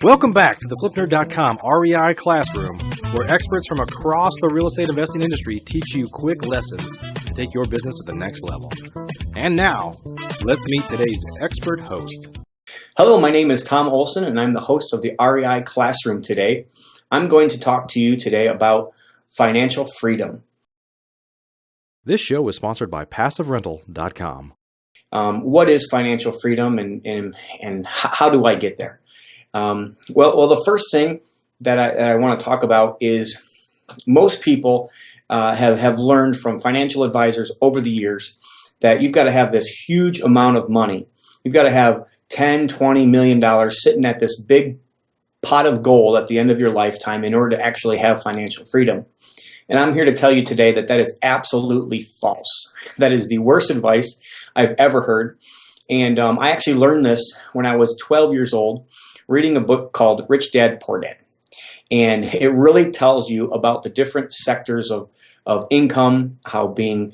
Welcome back to the FlipNerd.com REI Classroom, where experts from across the real estate investing industry teach you quick lessons to take your business to the next level. And now, let's meet today's expert host. Hello, my name is Tom Olson, and I'm the host of the REI Classroom today. I'm going to talk to you today about financial freedom. This show is sponsored by PassiveRental.com. What is financial freedom, and how do I get there? Well, the first thing that I want to talk about is most people have learned from financial advisors over the years that you've got to have this huge amount of money. You've got to have $10, $20 million sitting at this big pot of gold at the end of your lifetime in order to actually have financial freedom. And I'm here to tell you today that that is absolutely false. That is the worst advice I've ever heard. And I actually learned this when I was 12 years old, reading a book called Rich Dad, Poor Dad. And it really tells you about the different sectors of income, how having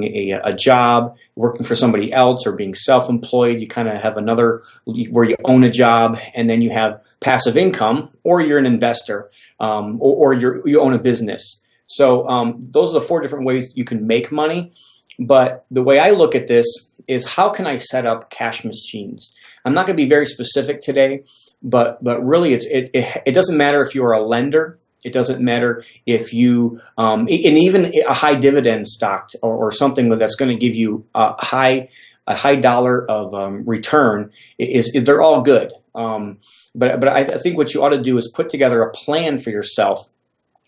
a job, working for somebody else, or being self-employed. You kind of have another where you own a job, and then you have passive income, or you're an investor, or you own a business. So those are the four different ways you can make money. But the way I look at this is, how can I set up cash machines? I'm not going to be very specific today, but really it doesn't matter if you're a lender. It doesn't matter if you, and even a high dividend stock or something that's going to give you a high dollar of return, they're all good. But I think what you ought to do is put together a plan for yourself.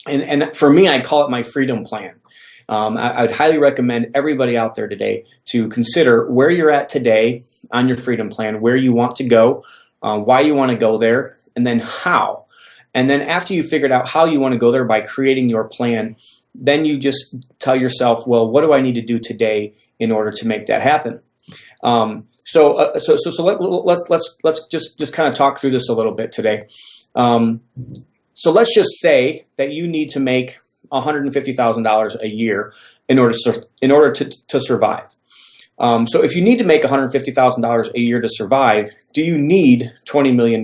And for me, I call it my freedom plan. I'd highly recommend everybody out there today to consider where you're at today on your freedom plan, where you want to go, why you want to go there, and then how. And then after you figured out how you want to go there by creating your plan, then you just tell yourself, well, what do I need to do today in order to make that happen? So let's just kind of talk through this a little bit today. So let's just say that you need to make $150,000 a year in order to survive. So if you need to make $150,000 a year to survive, do you need $20 million?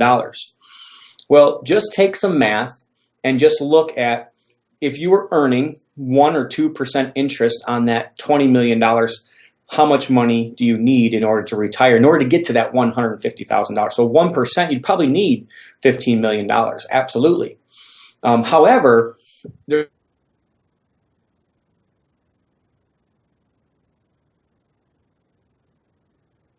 Well, just take some math and just look at, if you were earning 1 or 2% interest on that $20 million, how much money do you need in order to retire, in order to get to that $150,000? So 1%, you'd probably need $15 million, absolutely. However,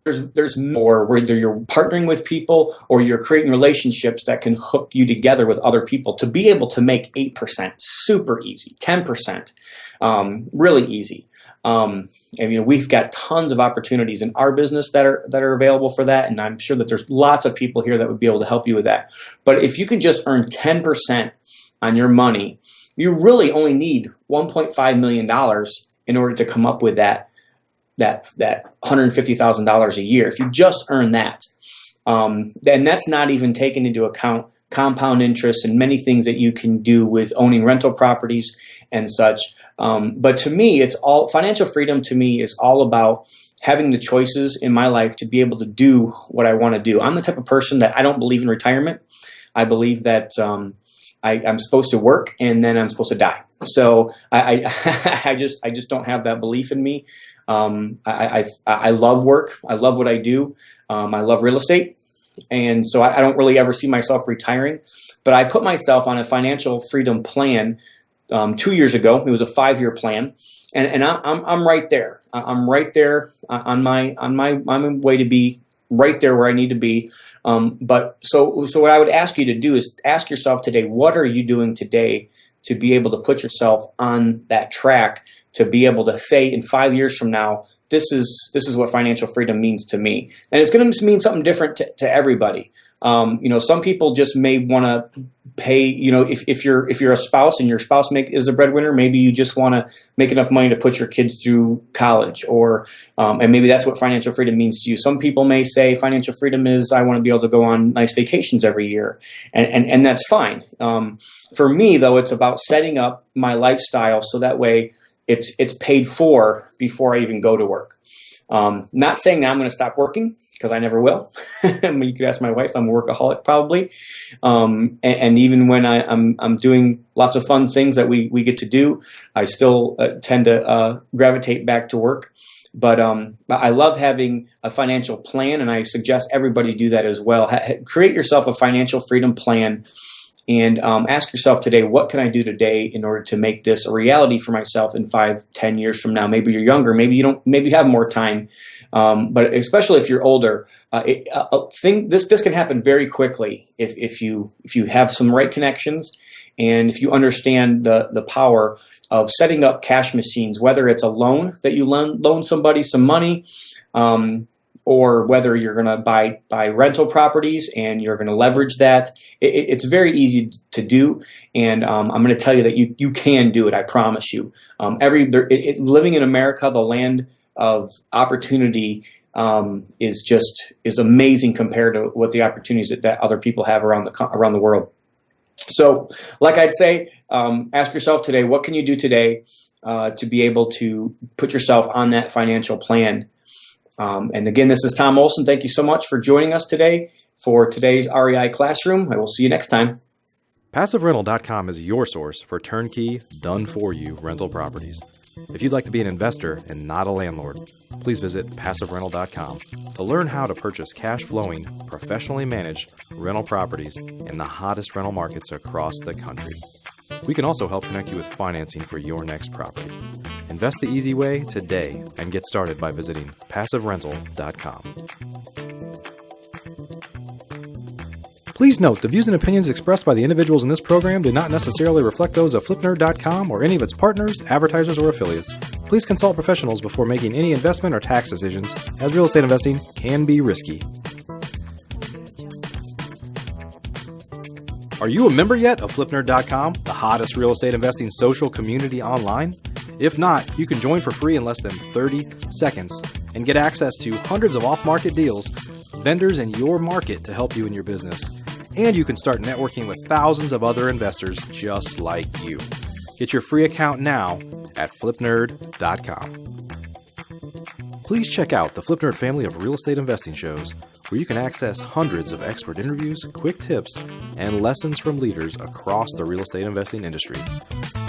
there's more, whether you're partnering with people or you're creating relationships that can hook you together with other people to be able to make 8%, super easy, 10%, really easy. And we've got tons of opportunities in our business that are available for that, and I'm sure that there's lots of people here that would be able to help you with that. But if you can just earn 10% on your money, you really only need $1.5 million in order to come up with that $150,000 a year. If you just earn that, then that's not even taking into account compound interest and many things that you can do with owning rental properties and such. But to me, financial freedom to me is all about having the choices in my life to be able to do what I want to do. I'm the type of person that I don't believe in retirement. I believe that I'm supposed to work and then I'm supposed to die. So I just don't have that belief in me. I love work. I love what I do. I love real estate. And so I don't really ever see myself retiring. But I put myself on a financial freedom plan 2 years ago. It was a 5-year plan. And I'm right there. I'm right there on my way to be right there where I need to be. But so what I would ask you to do is ask yourself today, what are you doing today to be able to put yourself on that track to be able to say in 5 years from now, this is what financial freedom means to me. And it's going to mean something different to everybody. Some people just may want to pay, if you're a spouse and your spouse is a breadwinner, maybe you just want to make enough money to put your kids through college, or and maybe that's what financial freedom means to you. Some people may say financial freedom is, I want to be able to go on nice vacations every year, and that's fine. For me, though, it's about setting up my lifestyle so that way it's paid for before I even go to work. Not saying that I'm going to stop working, because I never will. You could ask my wife. I'm a workaholic probably. And even when I'm doing lots of fun things that we get to do, I still tend to gravitate back to work. But I love having a financial plan, and I suggest everybody do that as well. Create yourself a financial freedom plan, and ask yourself today, what can I do today in order to make this a reality for myself in 5-10 years from now? Maybe you're younger, maybe you don't, maybe you have more time, but especially if you're older, this can happen very quickly if you have some right connections, and if you understand the power of setting up cash machines, whether it's a loan that you loan somebody some money, or whether you're going to buy rental properties and you're going to leverage that. It's very easy to do, and I'm going to tell you that you can do it. I promise you. Living in America, the land of opportunity, is amazing compared to what the opportunities that other people have around the world. So, like I'd say, ask yourself today, what can you do today to be able to put yourself on that financial plan? And again, this is Tom Olson. Thank you so much for joining us today for today's REI Classroom. I will see you next time. PassiveRental.com is your source for turnkey, done-for-you rental properties. If you'd like to be an investor and not a landlord, please visit PassiveRental.com to learn how to purchase cash-flowing, professionally managed rental properties in the hottest rental markets across the country. We can also help connect you with financing for your next property. Invest the easy way today and get started by visiting PassiveRental.com. Please note, the views and opinions expressed by the individuals in this program do not necessarily reflect those of FlipNerd.com or any of its partners, advertisers, or affiliates. Please consult professionals before making any investment or tax decisions, as real estate investing can be risky. Are you a member yet of FlipNerd.com, the hottest real estate investing social community online? If not, you can join for free in less than 30 seconds and get access to hundreds of off-market deals, vendors in your market to help you in your business. And you can start networking with thousands of other investors just like you. Get your free account now at FlipNerd.com. Please check out the FlipNerd family of real estate investing shows, where you can access hundreds of expert interviews, quick tips, and lessons from leaders across the real estate investing industry.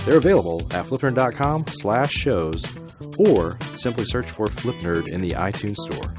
They're available at FlipNerd.com/shows, or simply search for FlipNerd in the iTunes Store.